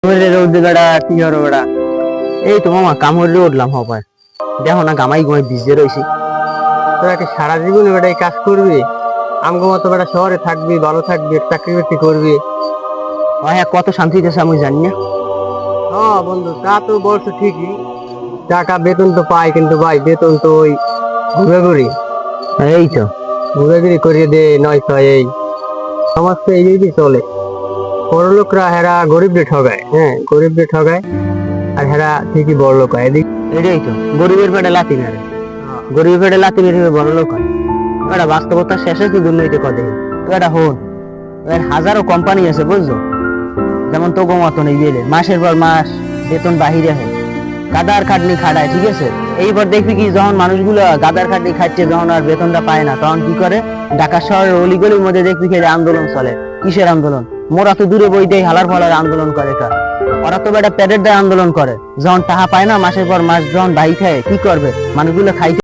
কি হলো বেড়া? এই তো মামা কামড়ে উঠলাম হপায়, দেখো না গামাই গুমাই ভিজে রয়েছি। তোরা কি সারা জীবন বেটা এই কাজ করবি? আমগো মতো বেটা শহরে থাকবি, ভালো থাকবি, চাকরি বাকরি করবি, হ্যাঁ কত শান্তি দিতেছে আমি জানি না। হ্যাঁ বন্ধু, তা তো বলছো ঠিকই, টাকা বেতন তো পাই, কিন্তু ভাই বেতন তো ওই ঘুরে এই তো ঘুরে করিয়ে দে, নয় ছয় এই সমাজ তো এই চলে। বড়লোকরা হেরা গরিবদের ঠগায়, হ্যাঁ গরিবদের ঠগায়, আর হেরা ঠিকই বড় লোক হয়। এদিক এটাই তো গরিবের পেটে লাথি মেরে, গরিবের পেটে লাথি মেরে বড় লোক হয়। এটা বাস্তবতার শেষে তো দুর্নীতি করে। তো এটা হন, হাজারো কোম্পানি আছে বুঝছো, যেমন তোগো মতন এই বেলে মাসের পর মাস বেতন বাহিরে হয়, গাদার খাটনি খাটায়, ঠিক আছে। এইবার দেখবি কি যখন মানুষগুলো গাদার খাটনি খাচ্ছে, যখন আর বেতনটা পায় না, তখন কি করে ঢাকা শহরের অলিগলির মধ্যে দেখবি কি আন্দোলন চলে। কিসের আন্দোলন? মোরা তো দূরে বইতেই হালার ফালার আন্দোলন করে। ওরা তো বেটা পেটের দায় আন্দোলন করে, যখন টাকা পায় না মাসের পর মাস, যখন ভাই খায় কি করবে মানুষগুলো খাইতে